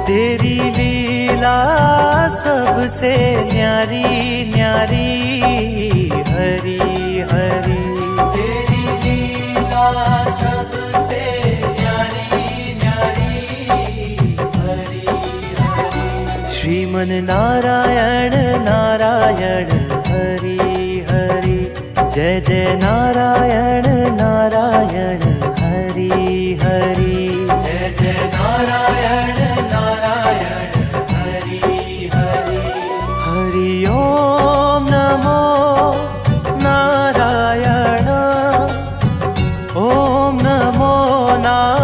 तेरी लीला सबसे न्यारी न्यारी, हरी हरी। तेरी लीला सबसे न्यारी न्यारी, हरी हरी। श्रीमन नारायण नारायण हरि हरि, जय जय नारायण नारायण हरि हरि, जय जय नारायण नारायण हरि हरि। हरि ओम नमो नारायण, ओम नमो नारायण।